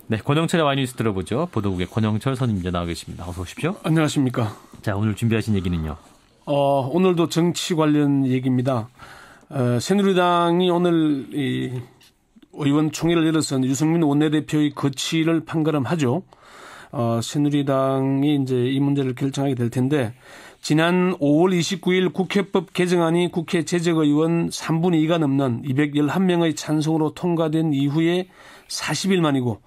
네, 권영철의 와이뉴스 들어보죠. 보도국의 권영철 선임자 나와 계십니다. 어서 오십시오. 안녕하십니까. 자, 오늘 준비하신 얘기는요? 오늘도 정치 관련 얘기입니다. 새누리당이 오늘 의원총회를 열어서 유승민 원내대표의 거취를 판가름하죠. 새누리당이 이제 이 문제를 결정하게 될 텐데, 지난 5월 29일 국회법 개정안이 국회 재적의원 3분의 2가 넘는 211명의 찬성으로 통과된 이후에 40일 만이고,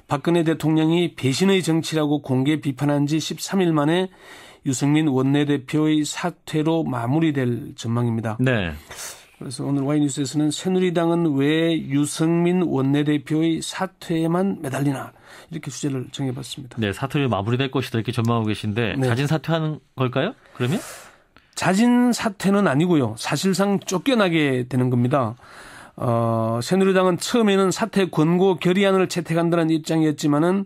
박근혜 대통령이 배신의 정치라고 공개 비판한 지 13일 만에 유승민 원내대표의 사퇴로 마무리될 전망입니다. 네. 그래서 오늘 와이뉴스에서는 새누리당은 왜 유승민 원내대표의 사퇴에만 매달리나 이렇게 주제를 정해봤습니다. 네, 사퇴로 마무리될 것이다 이렇게 전망하고 계신데 네. 자진 사퇴하는 걸까요? 그러면? 자진 사퇴는 아니고요. 사실상 쫓겨나게 되는 겁니다. 새누리당은 처음에는 사퇴 권고 결의안을 채택한다는 입장이었지만은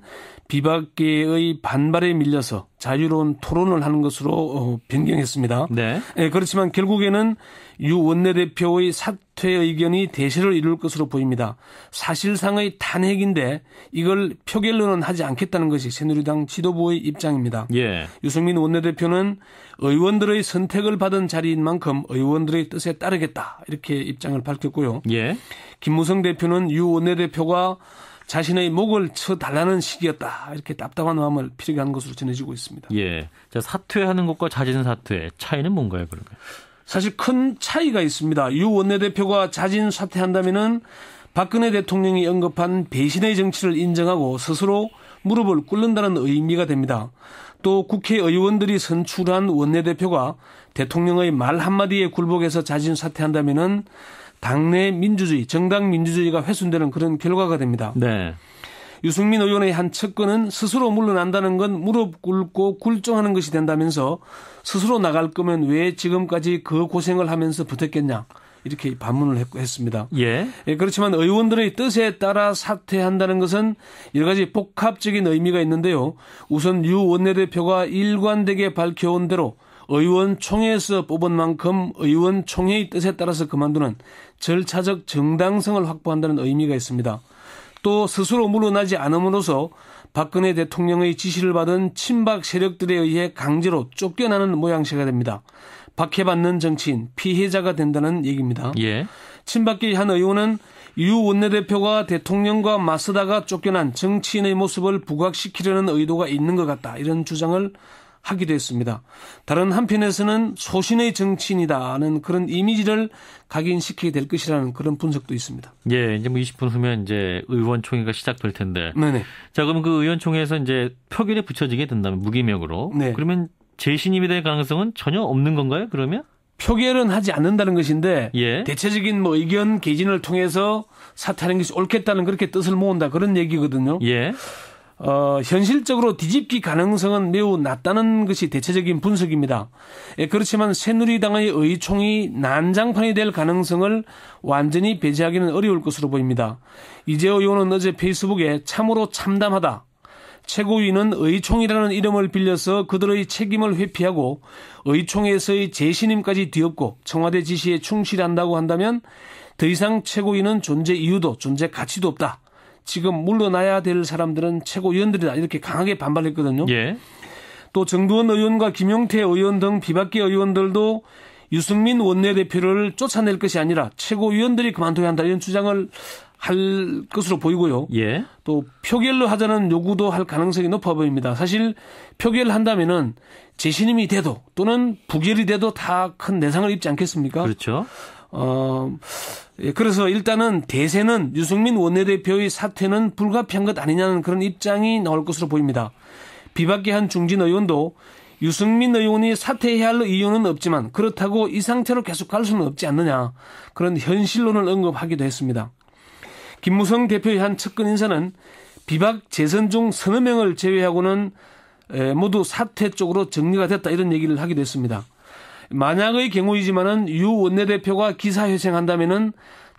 비박계의 반발에 밀려서 자유로운 토론을 하는 것으로 변경했습니다. 네. 네, 그렇지만 결국에는 유 원내대표의 사퇴 의견이 대세를 이룰 것으로 보입니다. 사실상의 탄핵인데 이걸 표결로는 하지 않겠다는 것이 새누리당 지도부의 입장입니다. 예. 유승민 원내대표는 의원들의 선택을 받은 자리인 만큼 의원들의 뜻에 따르겠다 이렇게 입장을 밝혔고요. 예. 김무성 대표는 유 원내대표가 자신의 목을 쳐달라는 시기였다. 이렇게 답답한 마음을 피력한 것으로 전해지고 있습니다. 예. 자, 사퇴하는 것과 자진 사퇴 차이는 뭔가요, 그러면? 사실 큰 차이가 있습니다. 유 원내대표가 자진 사퇴한다면은 박근혜 대통령이 언급한 배신의 정치를 인정하고 스스로 무릎을 꿇는다는 의미가 됩니다. 또 국회의원들이 선출한 원내대표가 대통령의 말 한마디에 굴복해서 자진 사퇴한다면은 당내 민주주의, 정당 민주주의가 훼손되는 그런 결과가 됩니다. 네. 유승민 의원의 한 측근은 스스로 물러난다는 건 무릎 꿇고 굴종하는 것이 된다면서 스스로 나갈 거면 왜 지금까지 그 고생을 하면서 붙었겠냐 이렇게 반문을 했습니다. 예. 그렇지만 의원들의 뜻에 따라 사퇴한다는 것은 여러 가지 복합적인 의미가 있는데요. 우선 유 원내대표가 일관되게 밝혀온 대로 의원총회에서 뽑은 만큼 의원총회의 뜻에 따라서 그만두는 절차적 정당성을 확보한다는 의미가 있습니다. 또 스스로 물러나지 않음으로써 박근혜 대통령의 지시를 받은 친박 세력들에 의해 강제로 쫓겨나는 모양새가 됩니다. 박해받는 정치인, 피해자가 된다는 얘기입니다. 예. 친박계의 한 의원은 유 원내대표가 대통령과 맞서다가 쫓겨난 정치인의 모습을 부각시키려는 의도가 있는 것 같다. 이런 주장을 하기도 했습니다. 다른 한편에서는 소신의 정치인이다는 그런 이미지를 각인시키게 될 것이라는 그런 분석도 있습니다. 예, 이제 뭐 20분 후면 이제 의원총회가 시작될 텐데. 네네. 자, 그럼 그 의원총회에서 이제 표결에 붙여지게 된다면 무기명으로. 네. 그러면 재신임이 될 가능성은 전혀 없는 건가요, 그러면? 표결은 하지 않는다는 것인데 예. 대체적인 뭐 의견 개진을 통해서 사퇴하는 것이 옳겠다는 그렇게 뜻을 모은다 그런 얘기거든요. 예. 현실적으로 뒤집기 가능성은 매우 낮다는 것이 대체적인 분석입니다. 그렇지만 새누리당의 의총이 난장판이 될 가능성을 완전히 배제하기는 어려울 것으로 보입니다. 이재호 의원은 어제 페이스북에 참으로 참담하다. 최고위는 의총이라는 이름을 빌려서 그들의 책임을 회피하고 의총에서의 재신임까지 뒤엎고 청와대 지시에 충실한다고 한다면 더 이상 최고위는 존재 이유도 존재 가치도 없다. 지금 물러나야 될 사람들은 최고위원들이다. 이렇게 강하게 반발했거든요. 예. 또 정두원 의원과 김용태 의원 등 비박계 의원들도 유승민 원내대표를 쫓아낼 것이 아니라 최고위원들이 그만둬야 한다. 이런 주장을 할 것으로 보이고요. 예. 또 표결로 하자는 요구도 할 가능성이 높아 보입니다. 사실 표결을 한다면은 재신임이 돼도 또는 부결이 돼도 다 큰 내상을 입지 않겠습니까? 그렇죠. 그래서 일단은 대세는 유승민 원내대표의 사퇴는 불가피한 것 아니냐는 그런 입장이 나올 것으로 보입니다. 비박계 한 중진 의원도 유승민 의원이 사퇴해야 할 이유는 없지만 그렇다고 이 상태로 계속 갈 수는 없지 않느냐. 그런 현실론을 언급하기도 했습니다. 김무성 대표의 한 측근 인사는 비박 재선 중 서너 명을 제외하고는 모두 사퇴 쪽으로 정리가 됐다 이런 얘기를 하기도 했습니다. 만약의 경우이지만은 유 원내대표가 기사회생한다면은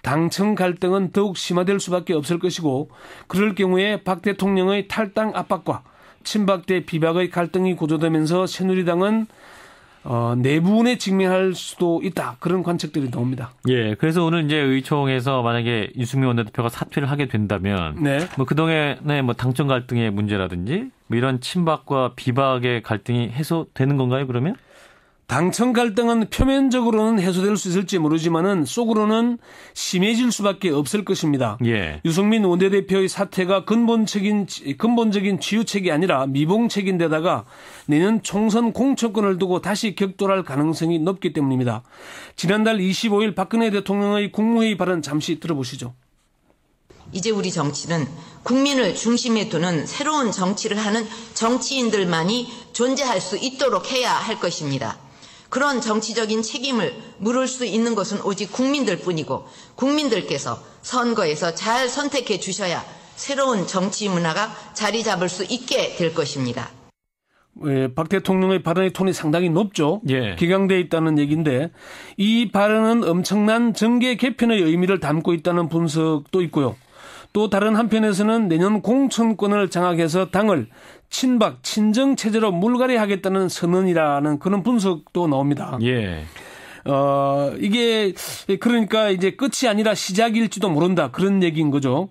당청 갈등은 더욱 심화될 수밖에 없을 것이고 그럴 경우에 박 대통령의 탈당 압박과 친박 대 비박의 갈등이 고조되면서 새누리당은 내분에 직면할 수도 있다. 그런 관측들이 나옵니다. 예, 그래서 오늘 이제 의총에서 만약에 유승민 원내대표가 사퇴를 하게 된다면, 네. 뭐 그동안의 뭐 당정 갈등의 문제라든지 뭐 이런 친박과 비박의 갈등이 해소되는 건가요? 그러면? 당청 갈등은 표면적으로는 해소될 수 있을지 모르지만은 속으로는 심해질 수밖에 없을 것입니다. 예. 유승민 원내대표의 사퇴가 근본적인 치유책이 아니라 미봉책인데다가 내년 총선 공천권을 두고 다시 격돌할 가능성이 높기 때문입니다. 지난달 25일 박근혜 대통령의 국무회의 발언 잠시 들어보시죠. 이제 우리 정치는 국민을 중심에 두는 새로운 정치를 하는 정치인들만이 존재할 수 있도록 해야 할 것입니다. 그런 정치적인 책임을 물을 수 있는 것은 오직 국민들뿐이고 국민들께서 선거에서 잘 선택해 주셔야 새로운 정치 문화가 자리 잡을 수 있게 될 것입니다. 박 대통령의 발언의 톤이 상당히 높죠. 예. 기강되어 있다는 얘기인데 이 발언은 엄청난 정계 개편의 의미를 담고 있다는 분석도 있고요. 또 다른 한편에서는 내년 공천권을 장악해서 당을 친박, 친정 체제로 물갈이하겠다는 선언이라는 그런 분석도 나옵니다. 예. 이게 그러니까 이제 끝이 아니라 시작일지도 모른다. 그런 얘기인 거죠.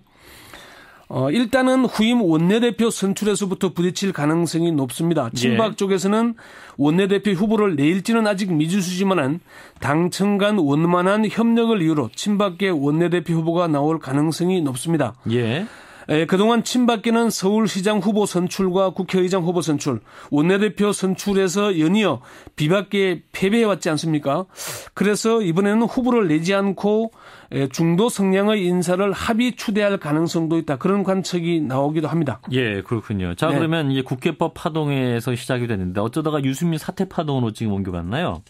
일단은 후임 원내대표 선출에서부터 부딪힐 가능성이 높습니다. 친박 쪽에서는 원내대표 후보를 내일지는 아직 미지수지만은 당청 간 원만한 협력을 이유로 친박계 원내대표 후보가 나올 가능성이 높습니다. 예. 그동안 친박계는 서울시장 후보 선출과 국회의장 후보 선출, 원내대표 선출에서 연이어 비박계에 패배해왔지 않습니까? 그래서 이번에는 후보를 내지 않고 중도 성향의 인사를 합의 추대할 가능성도 있다. 그런 관측이 나오기도 합니다. 예, 그렇군요. 자, 네. 그러면 이제 국회법 파동에서 시작이 됐는데 어쩌다가 유승민 사퇴 파동으로 지금 옮겨갔나요?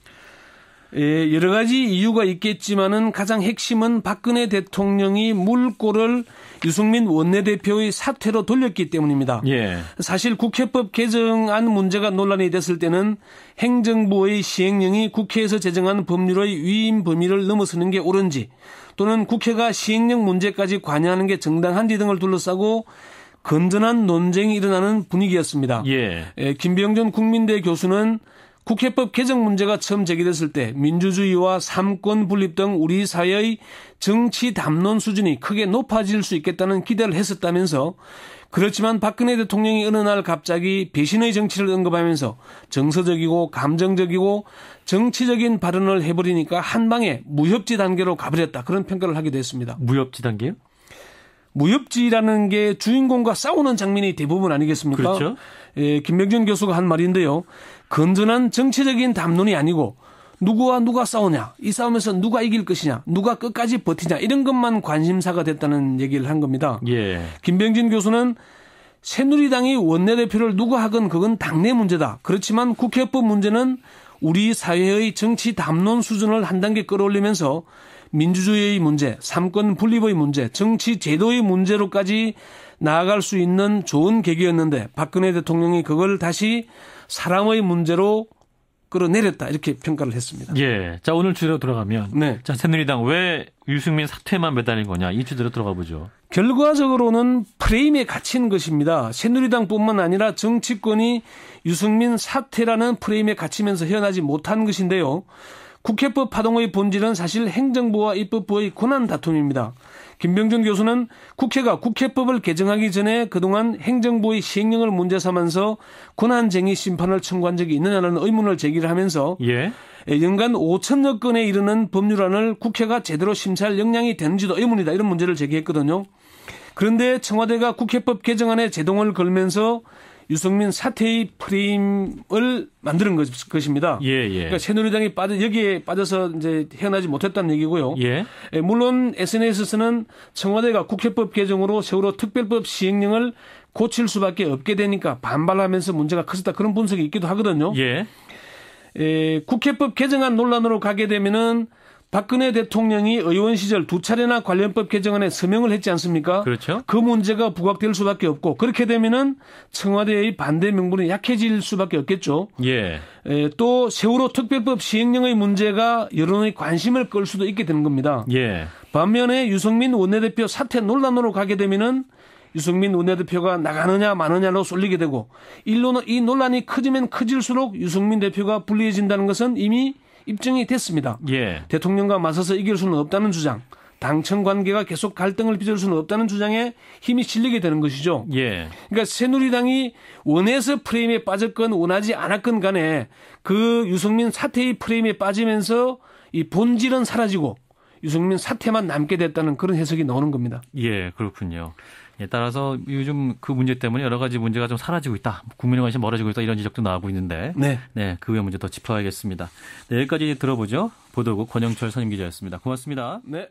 예, 여러 가지 이유가 있겠지만은 가장 핵심은 박근혜 대통령이 물꼬를 유승민 원내대표의 사퇴로 돌렸기 때문입니다. 예. 사실 국회법 개정안 문제가 논란이 됐을 때는 행정부의 시행령이 국회에서 제정한 법률의 위임 범위를 넘어서는 게 옳은지 또는 국회가 시행령 문제까지 관여하는 게 정당한지 등을 둘러싸고 건전한 논쟁이 일어나는 분위기였습니다. 예. 김병준 국민대 교수는 국회법 개정 문제가 처음 제기됐을 때 민주주의와 삼권 분립 등 우리 사회의 정치 담론 수준이 크게 높아질 수 있겠다는 기대를 했었다면서 그렇지만 박근혜 대통령이 어느 날 갑자기 배신의 정치를 언급하면서 정서적이고 감정적이고 정치적인 발언을 해버리니까 한 방에 무협지 단계로 가버렸다. 그런 평가를 하기도 했습니다. 무협지 단계요? 무협지라는 게 주인공과 싸우는 장면이 대부분 아니겠습니까? 그렇죠. 예, 김병준 교수가 한 말인데요. 건전한 정치적인 담론이 아니고 누구와 누가 싸우냐, 이 싸움에서 누가 이길 것이냐, 누가 끝까지 버티냐 이런 것만 관심사가 됐다는 얘기를 한 겁니다. 예. 김병준 교수는 새누리당이 원내대표를 누가 하건 그건 당내 문제다. 그렇지만 국회법 문제는 우리 사회의 정치 담론 수준을 한 단계 끌어올리면서 민주주의의 문제, 삼권 분립의 문제, 정치 제도의 문제로까지 나아갈 수 있는 좋은 계기였는데 박근혜 대통령이 그걸 다시 사람의 문제로 끌어내렸다 이렇게 평가를 했습니다. 예. 자, 오늘 주제로 들어가면 네. 자, 새누리당 왜 유승민 사퇴만 매달린 거냐 이 주제로 들어가 보죠. 결과적으로는 프레임에 갇힌 것입니다. 새누리당뿐만 아니라 정치권이 유승민 사퇴라는 프레임에 갇히면서 헤어나지 못한 것인데요. 국회법 파동의 본질은 사실 행정부와 입법부의 권한 다툼입니다. 김병준 교수는 국회가 국회법을 개정하기 전에 그동안 행정부의 시행령을 문제 삼아서 권한쟁의 심판을 청구한 적이 있느냐는 의문을 제기를 하면서 예. 연간 5천여 건에 이르는 법률안을 국회가 제대로 심사할 역량이 되는지도 의문이다. 이런 문제를 제기했거든요. 그런데 청와대가 국회법 개정안에 제동을 걸면서 유승민 사퇴의 프레임을 만드는 것입니다. 예, 예. 그러니까 새누리당이 여기에 빠져서 이제 헤어나지 못했다는 얘기고요. 예. 물론 SNS에서는 청와대가 국회법 개정으로 세월호 특별법 시행령을 고칠 수밖에 없게 되니까 반발하면서 문제가 커졌다. 그런 분석이 있기도 하거든요. 예. 국회법 개정안 논란으로 가게 되면은 박근혜 대통령이 의원 시절 2차례나 관련법 개정안에 서명을 했지 않습니까? 그렇죠. 그 문제가 부각될 수밖에 없고 그렇게 되면은 청와대의 반대 명분이 약해질 수밖에 없겠죠. 예. 또 세월호 특별법 시행령의 문제가 여론의 관심을 끌 수도 있게 되는 겁니다. 예. 반면에 유승민 원내대표 사퇴 논란으로 가게 되면은 유승민 원내대표가 나가느냐 마느냐로 쏠리게 되고 일로는 이 논란이 커지면 커질수록 유승민 대표가 불리해진다는 것은 이미 입증이 됐습니다. 예. 대통령과 맞서서 이길 수는 없다는 주장, 당청 관계가 계속 갈등을 빚을 수는 없다는 주장에 힘이 실리게 되는 것이죠. 예. 그러니까 새누리당이 원해서 프레임에 빠졌건 원하지 않았건 간에 그 유승민 사태의 프레임에 빠지면서 이 본질은 사라지고 유승민 사태만 남게 됐다는 그런 해석이 나오는 겁니다. 예, 그렇군요. 예, 따라서 요즘 그 문제 때문에 여러 가지 문제가 좀 사라지고 있다. 국민의 관심이 멀어지고 있다. 이런 지적도 나오고 있는데. 네. 네, 그 외 문제 더 짚어야겠습니다. 네, 여기까지 들어보죠. 보도국 권영철 선임기자였습니다. 고맙습니다. 네.